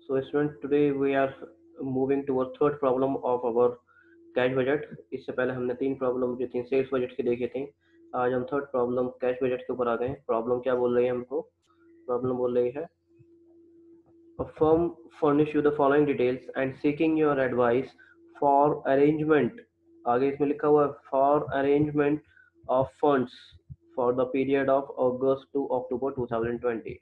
So student, today we are moving to our third problem of our cash budget. इससे पहले हमने तीन problem जो थी सेल्स बजट की देखी थी। आज हम थर्ड प्रॉब्लम कैश बजट के ऊपर आ गए हैं। प्रॉब्लम क्या बोल रही है हमको? प्रॉब्लम बोल रही है a firm furnish you the following details and seeking your advice for arrangement, आगे इसमें लिखा हुआ है for arrangement of funds for the period of August to October 2020।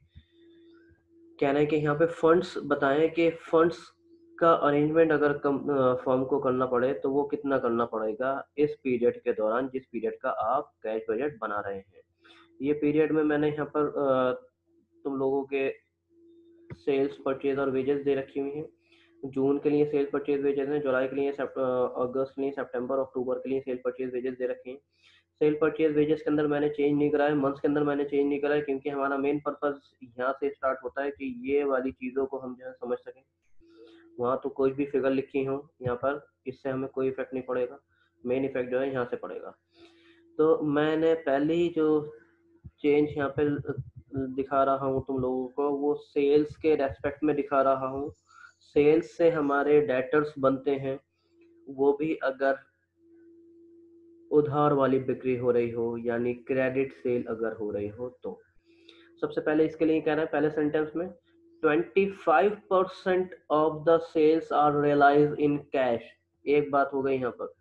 कहना है कि यहाँ पे फंड्स बताएं कि फंड्स का अरेंजमेंट अगर फर्म को करना पड़े तो वो कितना करना पड़ेगा इस पीरियड के दौरान जिस पीरियड का आप कैश बजट बना रहे हैं। ये पीरियड में मैंने यहाँ पर तुम लोगों के सेल्स परचेज और वेजेस दे रखी हुई हैं। जून के लिए सेल्स परचेज वेजेस हैं, जुलाई के लिए, अगस्त के लिए, सितंबर अक्टूबर के लिए सेल परचेज वेजेस दे रखे हैं। सेल परचेज वेजेस के अंदर मैंने चेंज नहीं करा है, मंथ्स के अंदर मैंने चेंज नहीं करा है, क्योंकि हमारा मेन पर्पस यहाँ से स्टार्ट होता है कि ये वाली चीज़ों को हम जो है समझ सकें। वहाँ तो कोई भी फिगर लिखी हो यहाँ पर, इससे हमें कोई इफेक्ट नहीं पड़ेगा, मेन इफेक्ट जो है यहाँ से पड़ेगा। तो मैंने पहले ही जो चेंज यहाँ पे दिखा रहा हूँ तुम लोगों को, वो सेल्स के रेस्पेक्ट में दिखा रहा हूँ। सेल्स से हमारे डेटर्स बनते हैं, वो भी अगर उधार वाली बिक्री हो रही हो, यानी क्रेडिट सेल अगर हो रही हो तो। सबसे पहले इसके लिए कह रहे हैं पहले सेंटेंस में 25% of the sales are realise in cash. एक बात हो गई यहाँ पर,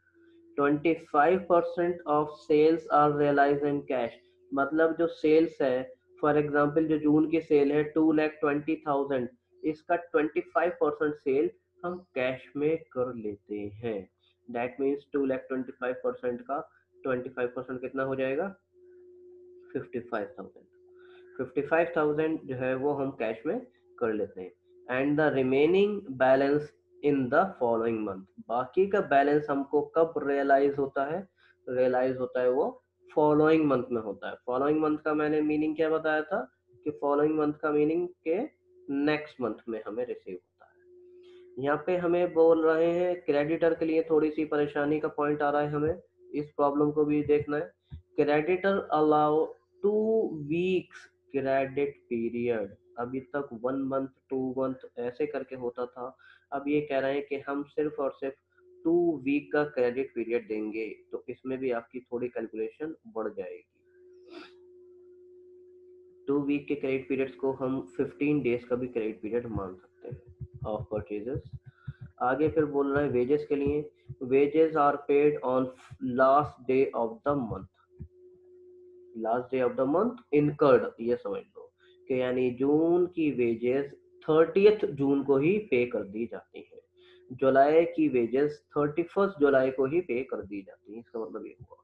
25% of sales are realise in cash, मतलब जो सेल्स है, फॉर एग्जाम्पल जो जून की सेल है 2,20,000, इसका 25% सेल हम कैश में कर लेते हैं। दैट मीन्स 2,25,000 का 25% कितना हो जाएगा? 55,000। 55,000 जो है वो हम कैश में कर लेते हैं। And the remaining balance in the following month, बाकी का बैलेंस हमको कब रियलाइज होता है? रियलाइज होता है वो फॉलोइंग मंथ में होता है। फॉलोइंग मंथ का मैंने मीनिंग क्या बताया था कि फॉलोइंग मंथ का मीनिंग के नेक्स्ट मंथ में हमें रिसीव होता है। यहाँ पे हमें बोल रहे हैं क्रेडिटर के लिए थोड़ी सी परेशानी का पॉइंट आ रहा है, हमें इस प्रॉब्लम को भी देखना है। Creditor allow 2 weeks credit period. अभी तक 1 मंथ 2 मंथ ऐसे करके होता था, अब ये कह रहे हैं कि हम सिर्फ और सिर्फ 2 वीक का क्रेडिट पीरियड देंगे, तो इसमें भी आपकी थोड़ी कैलकुलेशन बढ़ जाएगी। 2 वीक के क्रेडिट पीरियड्स को हम 15 डेज का भी क्रेडिट पीरियड मान सकते हैं ऑफ परचेजेस। आगे फिर बोल रहे हैं वेजेस के लिए, wages are paid on last day of the month. Last day of the month incurred, ये समझ लो कि यानी जून की वेजेस 30th जून को ही पे कर दी जाती है। जुलाई की वेजेस 31st जुलाई को ही पे कर दी जाती है, इसका मतलब ये हुआ।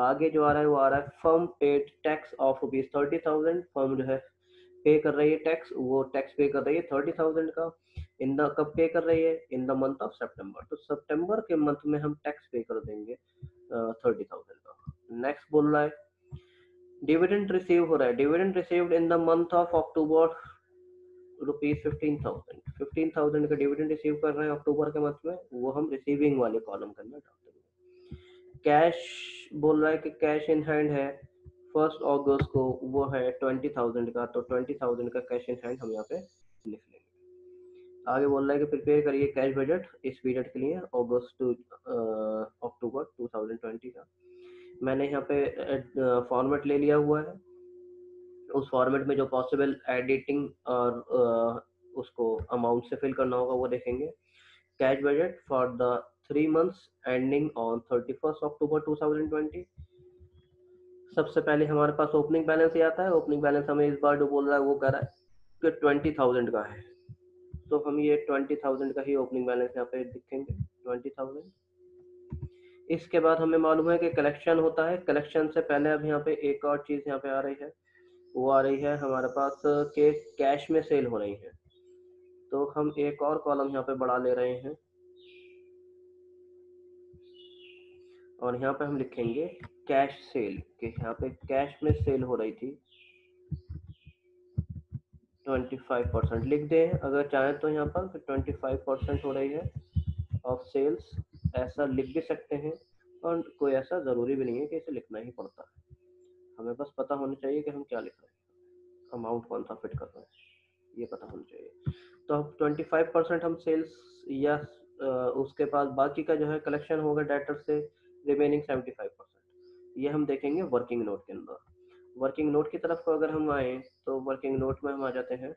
आगे जो आ रहा है वो आ रहा है firm paid tax of ₹30,000। Firm जो है पे कर रही है टैक्स, वो टैक्स पे कर रही है 30,000 का। इन द कब पे कर रही है? इन द मंथ ऑफ सितंबर। तो सितंबर के मंथ में हम टैक्स पे कर देंगे 30,000 का। नेक्स्ट बोल रहा है डिविडेंड रिसीव हो रहा है, dividend received in the month of October ₹15,000। 15,000 का डिविडेंड रिसीव कर रहे हैं अक्टूबर के मंथ में, वो हम रिसीविंग वाले कॉलम के अंदर डाल देंगे। कैश बोल रहा है कि कैश इन हैंड है 1 अगस्त को, वो है 20,000 का, तो 20,000 का कैश इन हैंड हम यहाँ पे लिख लेंगे। आगे बोल रहा है कि प्रिपेयर करिए कैश बजट इस पीरियड के लिए अगस्त टू अक्टूबर 2020 का। मैंने यहाँ पे फॉर्मेट ले लिया हुआ है, उस फॉर्मेट में जो पॉसिबल एडिटिंग और उसको अमाउंट से फिल करना होगा वो देखेंगे। Cash budget for the 3 months ending on 31st अक्टूबर 2020। सबसे पहले हमारे पास ओपनिंग बैलेंस ही आता है। ओपनिंग बैलेंस हमें इस बार जो बोल रहा है वो कह रहा है कि 20,000 का है, तो हम ये 20,000 का ही ओपनिंग बैलेंस यहाँ पे लिखेंगे 20,000। इसके बाद हमें मालूम है कि कलेक्शन होता है। कलेक्शन से पहले अब यहाँ पे एक और चीज़ यहाँ पे आ रही है, वो आ रही है हमारे पास के कैश में सेल हो रही है, तो हम एक और कॉलम यहाँ पे बढ़ा ले रहे हैं और यहाँ पे हम लिखेंगे कैश सेल के। यहाँ पे कैश में सेल हो रही थी 25% लिख दें, अगर चाहें तो यहाँ पर 25% हो रही है ऑफ सेल्स, ऐसा लिख भी सकते हैं, और कोई ऐसा ज़रूरी भी नहीं है कि इसे लिखना ही पड़ता है। हमें बस पता होना चाहिए कि हम क्या लिख रहे हैं, अमाउंट कौन सा फिट कर रहे हैं, ये पता होना चाहिए। तो अब 25% हम सेल्स या उसके बाद बाकी का जो है कलेक्शन होगा डेटर से, रिमेनिंग 75%। ये हम देखेंगे वर्किंग नोट के अंदर। वर्किंग नोट की तरफ को अगर हम आए तो वर्किंग नोट में हम आ जाते हैं।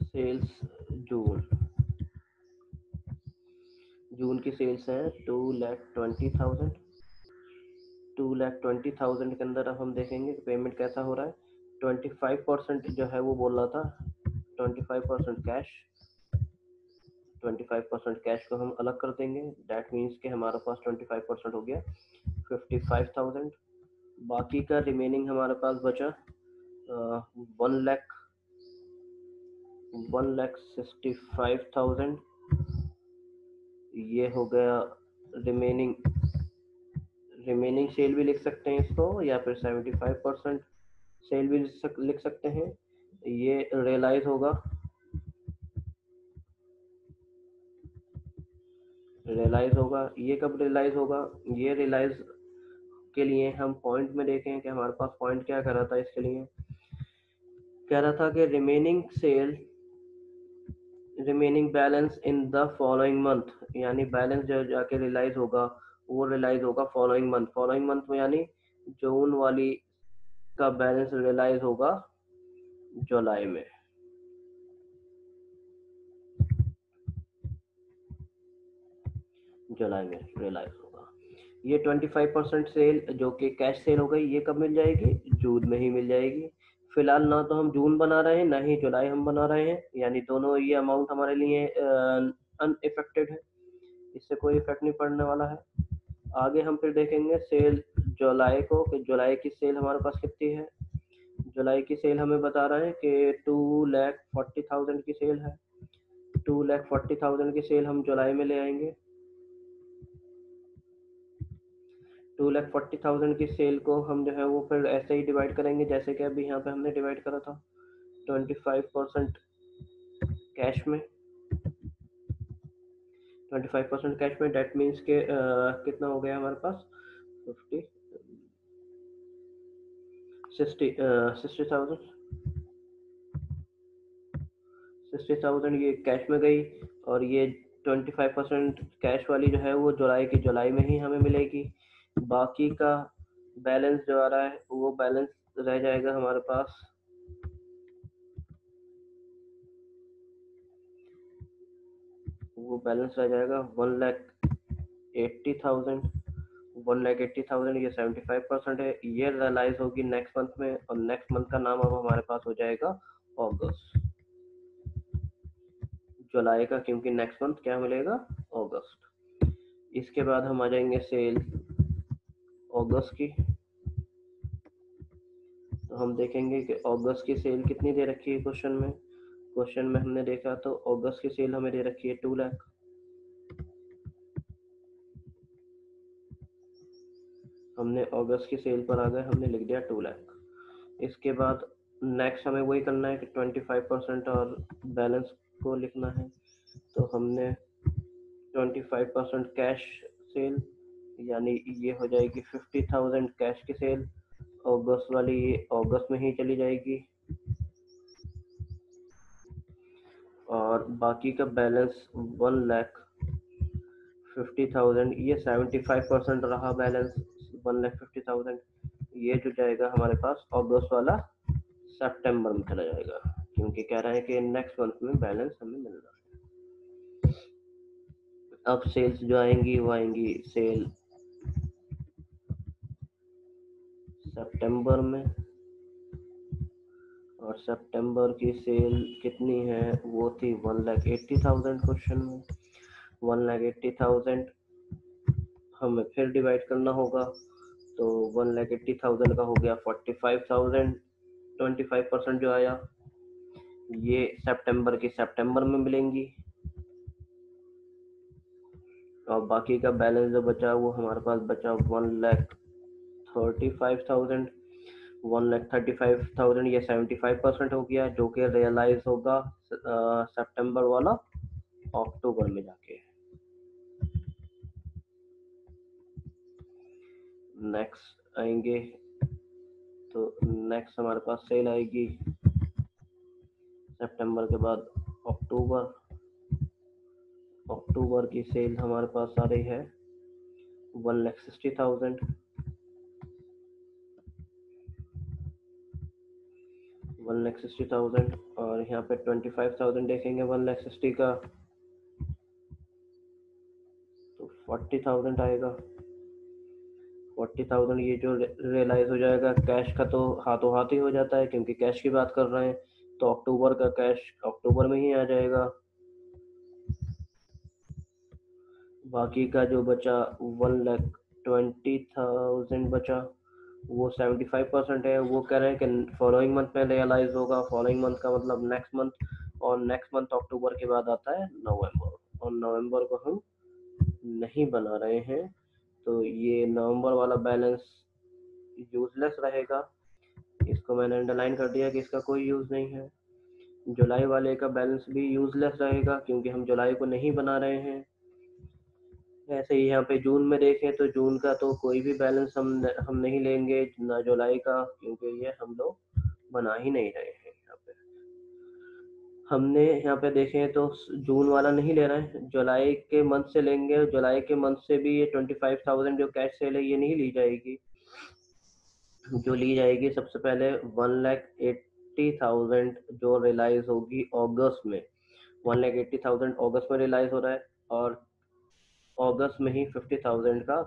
सेल्स जून, जून की सेल्स है 2,20,000। 2,20,000 के अंदर अब हम देखेंगे कि पेमेंट कैसा हो रहा है। 25% जो है वो बोल रहा था, 25% कैश। 25% कैश को हम अलग कर देंगे, डैट मीन्स कि हमारे पास 25% हो गया 55,000। बाकी का रिमेनिंग हमारे पास बचा 1,65,000। ये हो गया रिमेनिंग। रिमेनिंग सेल भी लिख सकते हैं इसको, या फिर 75% सेल भी लिख सकते हैं। ये रियलाइज होगा, रियलाइज होगा। ये कब रियलाइज होगा? ये रियलाइज के लिए हम पॉइंट में देखें कि हमारे पास पॉइंट क्या कर रहा था। इसके लिए कह रहा था कि remaining sale, remaining balance in the following month, यानी बैलेंस जो जाके रियलाइज होगा वो रियलाइज होगा फॉलोइंग मंथ। फॉलोइंग मंथ में यानी जून वाली का बैलेंस रियलाइज होगा जुलाई में। जुलाई में रियलाइज होगा। ये 25% सेल जो कि कैश सेल हो गई, ये कब मिल जाएगी? जून में ही मिल जाएगी। फिलहाल ना तो हम जून बना रहे हैं ना ही जुलाई हम बना रहे हैं, यानी दोनों ये अमाउंट हमारे लिए अनइफेक्टेड है, इससे कोई इफेक्ट नहीं पड़ने वाला है। आगे हम फिर देखेंगे सेल जुलाई को, कि जुलाई की सेल हमारे पास कितनी है। जुलाई की सेल हमें बता रहा है कि 2,40,000 की सेल है। 2,40,000 की सेल हम जुलाई में ले आएंगे। 2,40,000 की सेल को हम जो है वो फिर ऐसे ही डिवाइड करेंगे जैसे कि अभी यहाँ पे हमने डिवाइड करा था। 25% कैश में, 25% कैश में, डेट मीन्स के कितना हो गया हमारे पास? 50 60,000। 60,000 ये कैश में गई, और ये 25% कैश वाली जो है वो जुलाई की जुलाई में ही हमें मिलेगी। बाकी का बैलेंस जो आ रहा है वो बैलेंस रह जाएगा हमारे पास, वो बैलेंस रह जाएगा 1,80,000। 1,80,000 ये 75% है। ये रियलाइज होगी नेक्स्ट मंथ में, और नेक्स्ट मंथ का नाम अब हमारे पास हो जाएगा अगस्त। जुलाई का, क्योंकि नेक्स्ट मंथ क्या मिलेगा? अगस्त। इसके बाद हम आ जाएंगे सेल अगस्त की। तो हम देखेंगे कि अगस्त की सेल कितनी दे रखी है क्वेश्चन में। क्वेश्चन में हमने देखा तो अगस्त की सेल हमें दे रखी है 2 लाख। हमने अगस्त की सेल पर आ गए, हमने लिख दिया 2 लाख। इसके बाद नेक्स्ट हमें वही करना है कि 25% और बैलेंस को लिखना है। तो हमने 25% कैश सेल, यानी ये हो जाएगी 50,000 कैश की सेल। अगस्त वाली ये अगस्त में ही चली जाएगी, और बाकी का बैलेंस 1,50,000, ये 75% रहा बैलेंस। 1,50,000 ये जो जाएगा हमारे पास अगस्त वाला सितंबर में चला जाएगा, क्योंकि कह रहा है कि नेक्स्ट मंथ में बैलेंस हमें मिल रहा है। अब सेल्स जो आएंगी वो आएंगी सेल सितंबर में, और सितंबर की सेल कितनी है? वो थी 1,80,000 क्वेश्चन में। 1,80,000 हमें फिर डिवाइड करना होगा, तो 1,80,000 का हो गया 45,000। 25% जो आया ये सितंबर की सितंबर में मिलेंगी, और बाकी का बैलेंस जो बचा वो हमारे पास बचा 1,35,000। 1,35,000 ये 75% हो गया, जो कि रियलाइज होगा सितंबर वाला अक्टूबर में जाके। नेक्स्ट आएंगे तो नेक्स्ट हमारे पास सेल आएगी सितंबर के बाद अक्टूबर। अक्टूबर की सेल हमारे पास आ रही है 1,60,000। 1,60,000 और यहाँ पे 25,000 देखेंगे 1,60,000 का तो 40,000 आएगा। 40,000 ये जो रियलाइज हो जाएगा कैश का तो हाथों हाथ ही हो जाता है क्योंकि कैश की बात कर रहे हैं, तो अक्टूबर का कैश अक्टूबर में ही आ जाएगा। बाकी का जो बचा 1,20,000 बचा वो 75% है। वो कह रहे हैं कि फॉलोइंग मंथ में रियलाइज होगा। फॉलोइंग मंथ का मतलब नेक्स्ट मंथ, और नेक्स्ट मंथ अक्टूबर के बाद आता है नवंबर, और नवंबर को हम नहीं बना रहे हैं तो ये नवंबर वाला बैलेंस यूजलेस रहेगा। इसको मैंने अंडरलाइन कर दिया कि इसका कोई यूज नहीं है। जुलाई वाले का बैलेंस भी यूजलेस रहेगा क्योंकि हम जुलाई को नहीं बना रहे हैं। ऐसे ही यहाँ पे जून में देखें तो जून का तो कोई भी बैलेंस हम नहीं लेंगे ना जुलाई का, क्योंकि ये हम लोग बना ही नहीं रहे हैं। यहाँ पे हमने यहाँ पे देखें तो जून वाला नहीं ले रहे हैं, जुलाई के मंथ से लेंगे। जुलाई के मंथ से भी ये 25,000 जो कैश सेल है ये नहीं ली जाएगी। जो ली जाएगी सबसे पहले 1,80,000 जो रियलाइज होगी अगस्त में। 1,80,000 अगस्त में रियलाइज हो रहा है और अगस्त में ही 50,000 का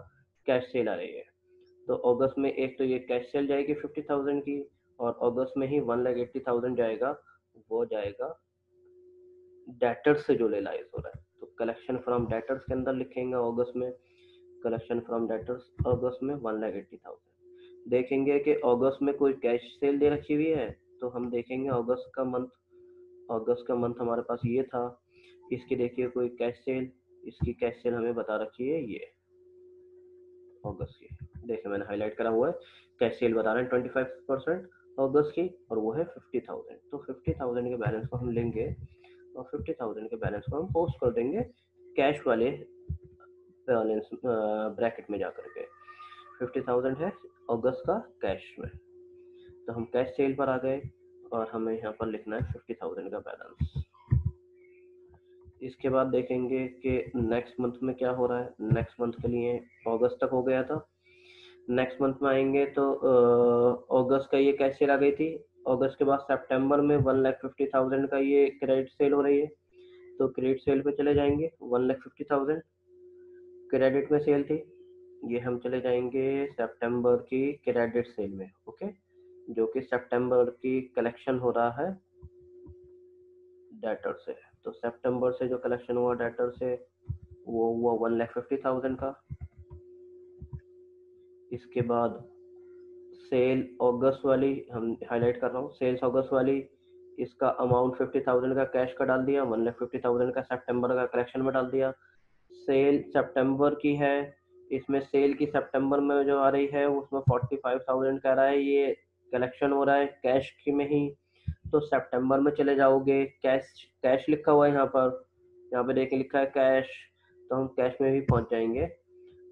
कैश सेल आ रही है। तो अगस्त में एक तो ये कैश सेल जाएगी 50,000 की, और अगस्त में ही 1,80,000 जाएगा, वो जाएगा डेटर्स से जो रियलाइज हो रहा है। तो कलेक्शन फ्रॉम डेटर्स के अंदर लिखेंगे अगस्त में, कलेक्शन फ्रॉम डेटर्स अगस्त में 1,80,000। देखेंगे कि अगस्त में कोई कैश सेल दे रखी हुई है तो हम देखेंगे अगस्त का मंथ हमारे पास ये था। इसकी देखिए कोई कैश सेल, इसकी कैश सेल हमें बता रखी है ये अगस्त की। देखिए मैंने हाईलाइट करा हुआ है, कैश सेल बता रहे हैं 25% अगस्त की, और वो है 50,000। तो 50,000 के बैलेंस को हम लेंगे और 50,000 के बैलेंस को हम पोस्ट कर देंगे कैश वाले बैलेंस ब्रैकेट में जाकर के। 50,000 है अगस्त का कैश में, तो हम कैश सेल पर आ गए और हमें यहाँ पर लिखना है 50,000 का बैलेंस। इसके बाद देखेंगे कि नेक्स्ट मंथ में क्या हो रहा है। नेक्स्ट मंथ के लिए अगस्त तक हो गया था, नेक्स्ट मंथ में आएंगे तो अगस्त का ये कैश सेल आ गई थी। अगस्त के बाद सितंबर में 1,50,000 का ये क्रेडिट सेल हो रही है, तो क्रेडिट सेल पे चले जाएंगे। 1,50,000 क्रेडिट में सेल थी, ये हम चले जाएंगे सितंबर की क्रेडिट सेल में। ओके, जो कि सितंबर की कलेक्शन हो रहा है डेटर से। तो सितंबर से जो कलेक्शन हुआ डेटर से वो हुआ 1,50,000 का। इसके बाद सेल अगस्त वाली हम हाईलाइट कर रहा हूँ, सेल्स अगस्त वाली, इसका अमाउंट 50,000 का कैश का डाल दिया, 1,50,000 का सितंबर का कलेक्शन में डाल दिया। सेल सितंबर की है, इसमें सेल की सितंबर में जो आ रही है उसमें 45,000 कह रहा है, ये कलेक्शन हो रहा है कैश की में ही। तो सितंबर में चले जाओगे, कैश कैश लिखा हुआ है यहाँ पे देखें लिखा है कैश, तो हम कैश में भी पहुंच जाएंगे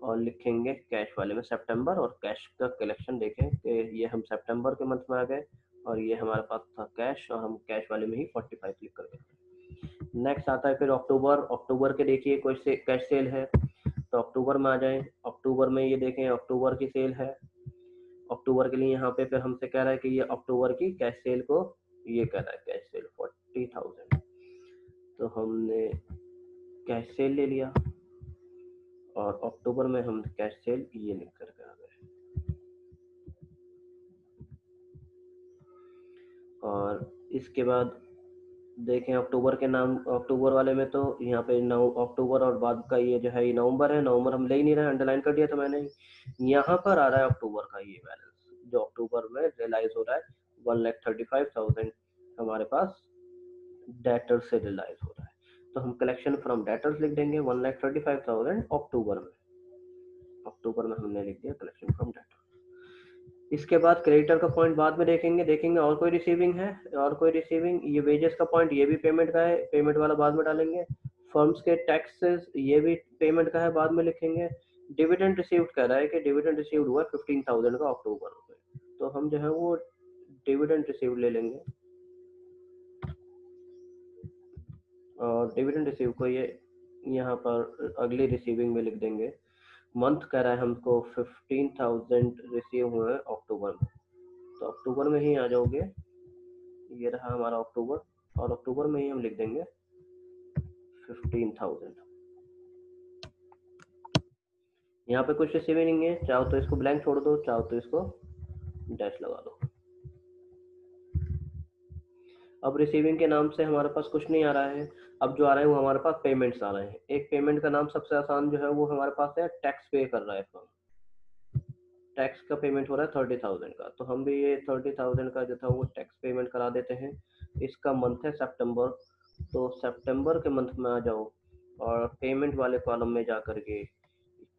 और लिखेंगे कैश वाले में सितंबर, और कैश का कलेक्शन देखें कि ये हम सितंबर के मंथ में आ गए और ये हमारे पास था कैश, और हम कैश वाले में ही 45 लिख कर गए। नेक्स्ट आता है फिर अक्टूबर। अक्टूबर के देखिए कोई से कैश सेल है तो अक्टूबर में आ जाए। अक्टूबर में ये देखें अक्टूबर की सेल है। अक्टूबर के लिए यहाँ पे फिर हमसे कह रहा है कि ये अक्टूबर की कैश सेल को ये कह रहा है कैश सेल 40,000, तो हमने कैश सेल ले लिया और अक्टूबर में हम कैश सेल ये लिख करके आ गए। और इसके बाद देखें अक्टूबर के नाम, अक्टूबर वाले में तो यहाँ पे अक्टूबर और बाद का ये जो है ये नवंबर है, नवंबर हम ले ही नहीं रहे, अंडरलाइन कर दिया था मैंने। यहाँ पर आ रहा है अक्टूबर का ये बैलेंस जो अक्टूबर में रियलाइज हो रहा है 1,35,000 हमारे पास डेटर से रियलाइज हो रहा है। तो हम कलेक्शन फ्रॉम डेटर्स लिख देंगे 1,35,000 अक्टूबर में हमने लिख दिया कलेक्शन फ्रॉम डेटर। इसके बाद क्रेडिटर का पॉइंट बाद में देखेंगे और कोई रिसीविंग है, और कोई रिसीविंग, ये वेजेस का पॉइंट ये भी पेमेंट का है, पेमेंट वाला बाद में डालेंगे। फर्म्स के टैक्सेस ये भी पेमेंट का है, बाद में लिखेंगे। डिविडेंड रिसीव्ड कह रहा है कि डिविडेंड रिसीव्ड हुआ 15,000 का अक्टूबर में, तो हम जो है वो डिविडेंड रिसीव्ड ले लेंगे और डिविडेंड रिसीव को ये यहाँ पर अगली रिसीविंग में लिख देंगे। मंथ कह रहा है हमको 15,000 रिसीव हुए अक्टूबर में, तो अक्टूबर में ही आ जाओगे, ये रहा हमारा अक्टूबर, और अक्टूबर में ही हम लिख देंगे 15,000। यहाँ पे कुछ रिसीविंग नहीं है, चाहो तो इसको ब्लैंक छोड़ दो, चाहो तो इसको डैश लगा दो। अब रिसीविंग के नाम से हमारे पास कुछ नहीं आ रहा है, अब जो आ रहा है वो हमारे पास पेमेंट्स आ रहे हैं। एक पेमेंट का नाम सबसे आसान जो है वो हमारे पास है टैक्स पे कर रहा है फर्म, टैक्स का पेमेंट हो रहा है 30,000 का, तो हम भी ये 30,000 का जो था वो टैक्स पेमेंट करा देते हैं। इसका मंथ है सितंबर, तो सितंबर के मंथ में आ जाओ और पेमेंट वाले कॉलम में जा करके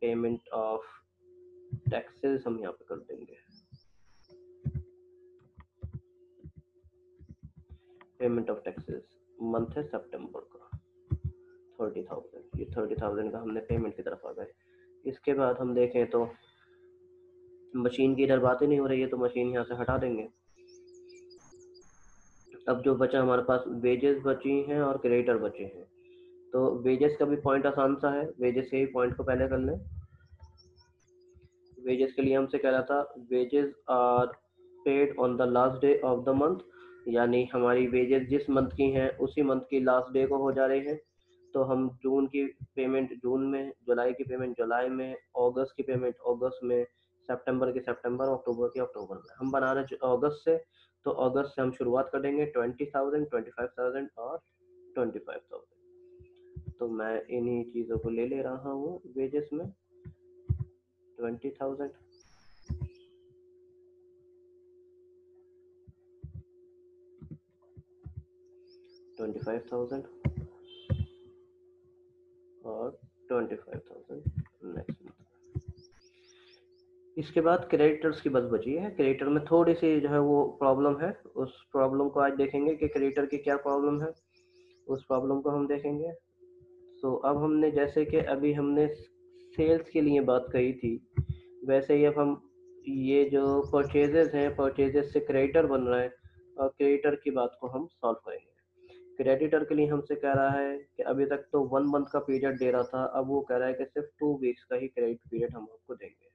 पेमेंट ऑफ टैक्सेस हम यहाँ पे कर देंगे। पेमेंट ऑफ टैक्सेस मंथ है सितंबर का 30,000, ये 30,000 का हमने पेमेंट की तरफ आ गए। इसके बाद हम देखें तो मशीन की इधर बातें नहीं हो रही है, तो मशीन यहाँ से हटा देंगे। अब जो बचा हमारे पास वेजेस बची हैं और क्रेडिटर बचे हैं, तो वेजेस का भी पॉइंट आसान सा है, वेजेस के ही पॉइंट को पहले कर लें। वेजेस के लिए हमसे कह रहा था wages are paid on the last day of the month, यानी हमारी वेजेस जिस मंथ की हैं उसी मंथ की लास्ट डे को हो जा रही है। तो हम जून की पेमेंट जून में, जुलाई की पेमेंट जुलाई में, अगस्त की पेमेंट अगस्त में, सितंबर की सितंबर, अक्टूबर की अक्टूबर में। हम बना रहे अगस्त से, तो अगस्त से हम शुरुआत कर देंगे 20,000, 25,000 और 25,000। तो मैं इन्हीं चीज़ों को ले ले रहा हूँ वेजेस में, 20,000, 25,000 और 25,000 नेक्स्ट मंथ। इसके बाद क्रेडिटर्स की बस बची है। क्रेडिटर में थोड़ी सी जो है वो प्रॉब्लम है, उस प्रॉब्लम को आज देखेंगे कि क्रेडिटर की क्या प्रॉब्लम है, उस प्रॉब्लम को हम देखेंगे। तो अब हमने जैसे कि अभी हमने सेल्स के लिए बात कही थी, वैसे ही अब हम ये जो परचेजेस हैं, परचेजेस से क्रेडिटर बन रहा है और क्रेडिटर की बात को हम सॉल्व करेंगे। क्रेडिटर के लिए हमसे कह रहा है कि अभी तक तो 1 मंथ का पीरियड दे रहा था, अब वो कह रहा है कि सिर्फ 2 वीक्स का ही क्रेडिट पीरियड हम आपको देंगे।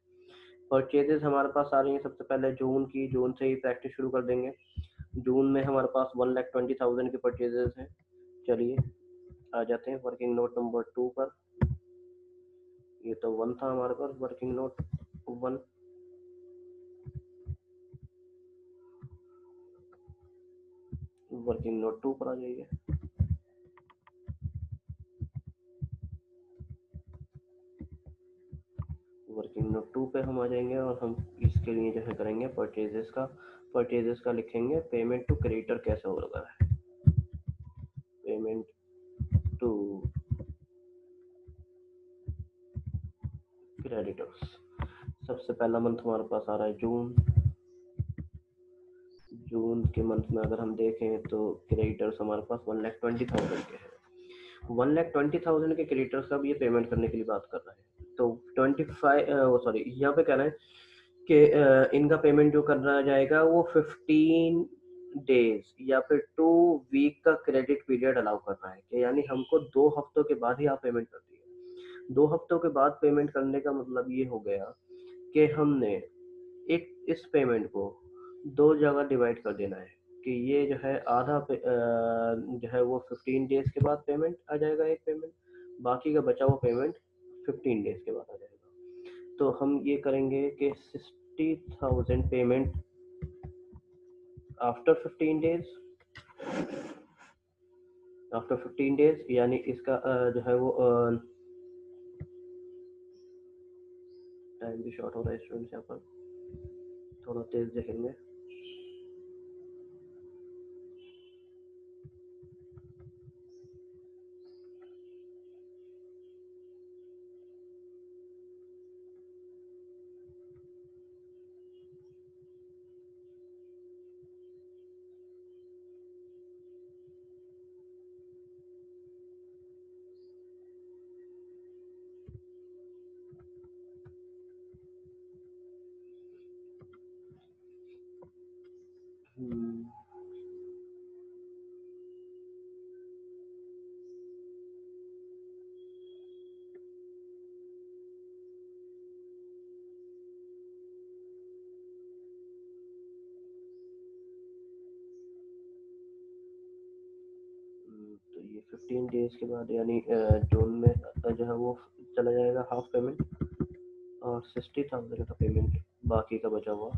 परचेजेस हमारे पास आ रही हैं सबसे पहले जून की, जून से ही प्रैक्टिस शुरू कर देंगे। जून में हमारे पास 1,20,000 के परचेजेस हैं। चलिए आ जाते हैं वर्किंग नोट नंबर 2 पर। ये तो 1 था हमारे पास, वर्किंग नोट 1। वर्किंग नोट 2 पर आ जाइए। वर्किंग नोट 2 पे हम आ जाएंगे और हम इसके लिए जो है करेंगे परचेजेस का लिखेंगे पेमेंट टू क्रेडिटर कैसे हो रहा है। पेमेंट टू क्रेडिटर्स, सबसे पहला मंथ हमारे पास आ रहा है जून। जून के मंथ में अगर हम देखें तो क्रेडिटर्स हमारे पास 1,20,000 के हैं। 1,20,000 के क्रेडिटर्स अब ये पेमेंट करने के लिए बात कर रहा है, तो 25 सॉरी यहाँ पे कह रहे हैं कि इनका पेमेंट जो करना जाएगा वो 15 डेज या फिर 2 वीक का क्रेडिट पीरियड अलाउ कर रहा है, कि यानी हमको 2 हफ्तों के बाद ही आप पेमेंट कर दिए। 2 हफ्तों के बाद पेमेंट करने का मतलब ये हो गया कि हमने एक इस पेमेंट को 2 जगह डिवाइड कर देना है, कि ये जो है जो है वो 15 डेज के बाद पेमेंट आ जाएगा एक पेमेंट, बाकी का बचा हुआ पेमेंट 15 डेज के बाद आ जाएगा। तो हम ये करेंगे कि 60,000 payment after 15 days, after 15 days, यानी इसका जो है वो टाइम भी शॉर्ट हो रहा है स्टूडेंट्स, यहाँ पर थोड़ा तेज देखेंगे। हम्म, तो ये 15 डेज के बाद यानी जून में जो है वो चला जाएगा हाफ पेमेंट, और 60,000 का पेमेंट बाकी का बचा हुआ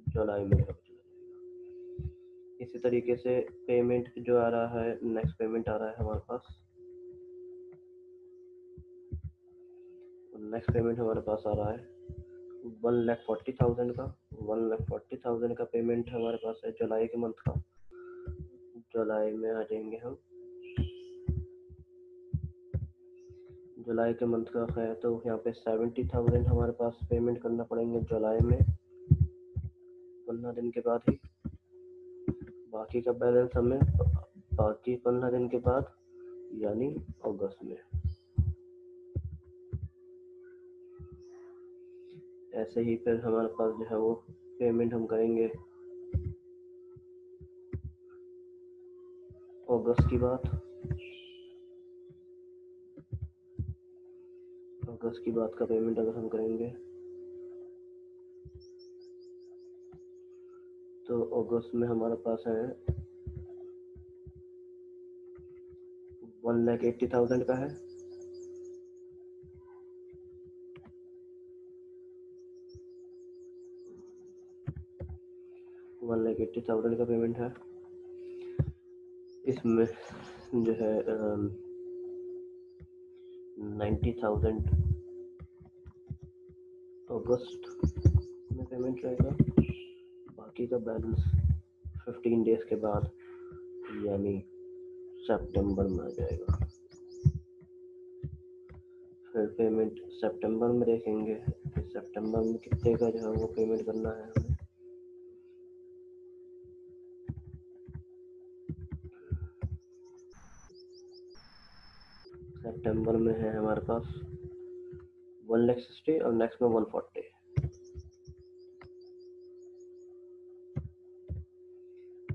जुलाई में चला जाएगा। इसी तरीके से पेमेंट जो आ रहा है, नेक्स्ट पेमेंट आ रहा है हमारे पास, नेक्स्ट पेमेंट हमारे पास आ रहा है 1,40,000 का। 1,40,000 का पेमेंट हमारे पास है जुलाई के मंथ का। जुलाई में आ जाएंगे हम, जुलाई के मंथ का है तो यहाँ पे 70,000 हमारे पास पेमेंट करना पड़ेंगे जुलाई में 15 दिन के बाद ही। बाकी का बैलेंस हमें बाकी 15 दिन के बाद यानी अगस्त में। ऐसे ही फिर हमारे पास जो है वो पेमेंट हम करेंगे अगस्त की बात। अगस्त की बात का पेमेंट अगर हम करेंगे तो अगस्त में हमारे पास है 1,80,000 का है। 1,80,000 का पेमेंट है। इसमें जो है 90,000 अगस्त में पेमेंट रहेगा। बाकी का बैलेंस 15 डेज के बाद यानी सितंबर में आ जाएगा। फिर पेमेंट सितंबर में देखेंगे कि सितंबर में कितने का जो है वो पेमेंट करना है हमें। सितंबर में है हमारे पास 1,60,000 और नेक्स्ट में 140।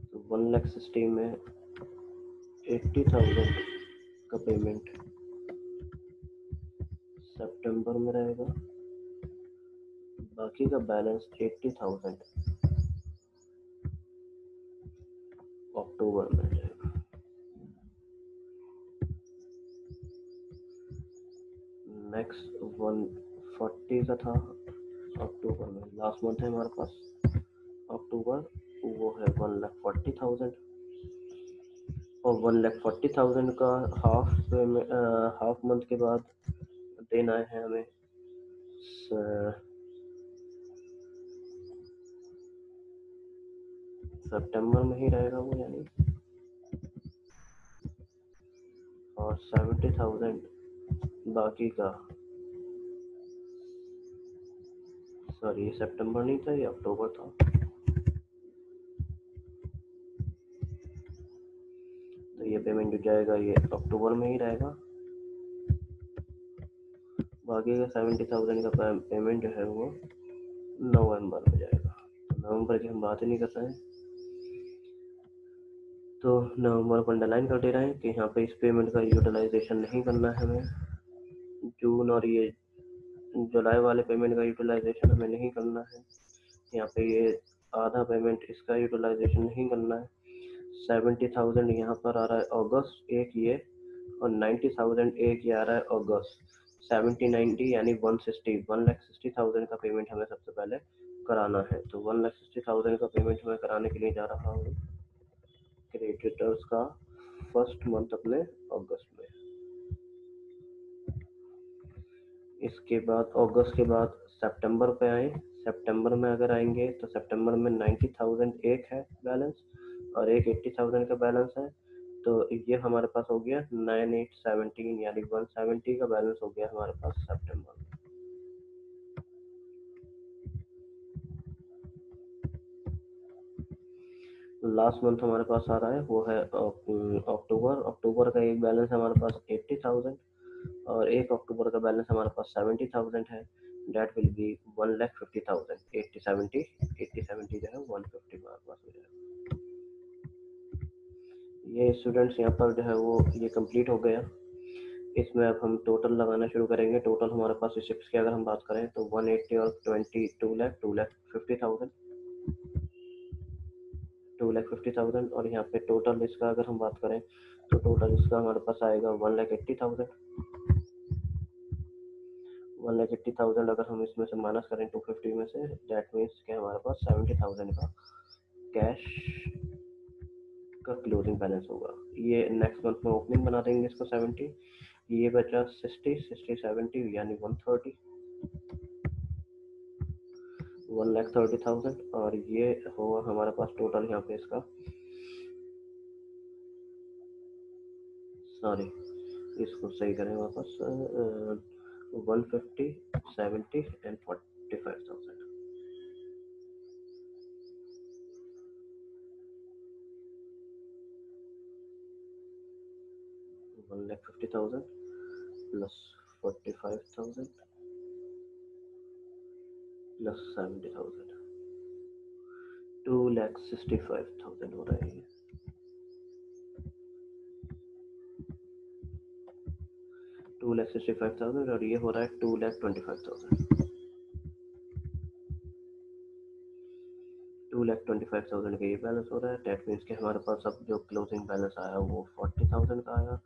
तो 1,60,000 में 80,000 का पेमेंट सितंबर में रहेगा। बाकी का बैलेंस 80,000 अक्टूबर में जाएगा। नेक्स्ट 140 का था अक्टूबर में, लास्ट मंथ है हमारे पास अक्टूबर, वो है 1,40,000। और 1,40,000 का हाफ मंथ के बाद देना है हमें सितंबर में ही रहेगा वो यानी। और 70,000 बाकी का, सॉरी ये सितंबर नहीं था, ये अक्टूबर था। तो ये पेमेंट जो जाएगा ये अक्टूबर में ही रहेगा। बाकी का 70,000 का पेमेंट जो है वो नवंबर में जाएगा। तो नवंबर की हम बात ही नहीं कर रहे हैं, तो नवंबर को अंडरलाइन कर दे रहे हैं कि यहाँ पे इस पेमेंट का यूटिलाइजेशन नहीं करना है हमें। जून और ये जुलाई वाले पेमेंट का यूटिलाइजेशन हमें नहीं करना है। यहाँ पे ये आधा पेमेंट इसका यूटिलाइजेशन नहीं करना है। 70,000 यहाँ पर आ रहा है अगस्त एक ये, और 90,000 एक ये आ रहा है अगस्त। 70-90 यानी 1,60,000 का पेमेंट हमें सबसे पहले कराना है। तो 1,60,000 का पेमेंट हमें कराने के लिए जा रहा हूँ क्रेडिटर्स का फर्स्ट मंथ अपने अगस्त में। इसके बाद अगस्त के बाद सितंबर पे आए। सितंबर में अगर आएंगे तो सितंबर में 90,000 एक है बैलेंस और एक 80,000 का बैलेंस है। तो ये हमारे पास हो गया 9,817 यानी 170 का बैलेंस हो गया हमारे पास सितंबर में। लास्ट मंथ हमारे पास आ रहा है वो है अक्टूबर। अक्टूबर का एक बैलेंस हमारे पास 80,000 और एक अक्टूबर का बैलेंस हमारे पास 70,000 है। दैट विल बी 1,50,000, 80 70 जो है 150 हमारे पास हो जाएगा। ये स्टूडेंट्स यहाँ पर जो है वो ये कंप्लीट हो गया। इसमें अब हम टोटल लगाना शुरू करेंगे। टोटल हमारे पास शिफ्ट की अगर हम बात करें तो 180 और 20 2,50,000 2,50,000 और यहाँ पे टोटल इसका अगर हम बात करें तो टोटल इसका हमारे पास आएगा 1,80,000। 1,80,000 अगर हम इसमें से माइनस करें 250 में से, दैट मीन्स कि हमारे पास 70,000 का कैश का क्लोजिंग बैलेंस होगा। ये नेक्स्ट मंथ में ओपनिंग बना देंगे इसको 70, ये बचा 60 70 यानी 1,30,000 और ये होगा हमारे पास टोटल यहाँ पे इसका, सॉरी इसको सही करें वापस, 150 70 एंड 45,000। 1,50,000 प्लस 45,000 प्लस 70,000, 2,65,000 हो रहा है ये। 2,65,000 और ये हो रहा है 2,25,000। 2,25,000 का ये बैलेंस हो रहा है। दैट मीन्स कि हमारे पास अब जो क्लोजिंग बैलेंस आया वो 40,000 का आया।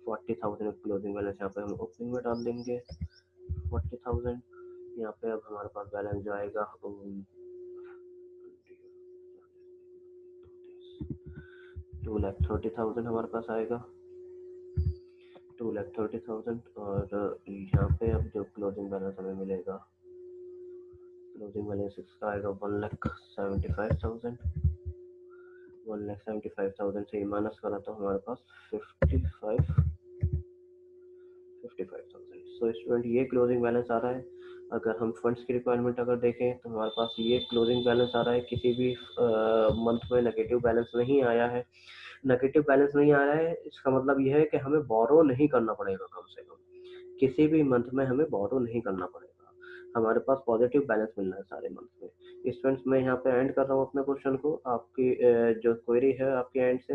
40,000 क्लोजिंग बैलेंस यहाँ पे हम ओपनिंग में डाल देंगे 40,000। यहाँ पे अब हमारे पास बैलेंस जो आएगा 2,30,000 हमारे पास आएगा, 2,30,000 और यहाँ पे अब जो क्लोजिंग बैलेंस हमें मिलेगा, क्लोजिंग बैलेंस इसका आएगा 1,75,000। 1,75,000 से माइनस करा तो हमारे पास 55,000। सो स्टूडेंट ये क्लोजिंग बैलेंस आ रहा है। अगर हम फंड्स की रिक्वायरमेंट अगर देखें तो हमारे पास ये क्लोजिंग बैलेंस आ रहा है। किसी भी मंथ में नेगेटिव बैलेंस नहीं आया है। नेगेटिव बैलेंस नहीं आ रहा है इसका मतलब यह है कि हमें बोरो नहीं करना पड़ेगा। कम से कम किसी भी मंथ में हमें बोरो नहीं करना पड़ेगा। हमारे पास पॉजिटिव बैलेंस मिलना है सारे मंथ में। स्टूडेंट्स मैं यहाँ पे एंड कर रहा हूँ अपने क्वेश्चन को। आपकी जो क्वेरी है आपके एंड से,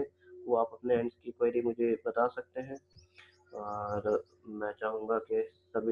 वो आप अपने एंड की क्वेरी मुझे बता सकते हैं और मैं चाहूँगा कि सभी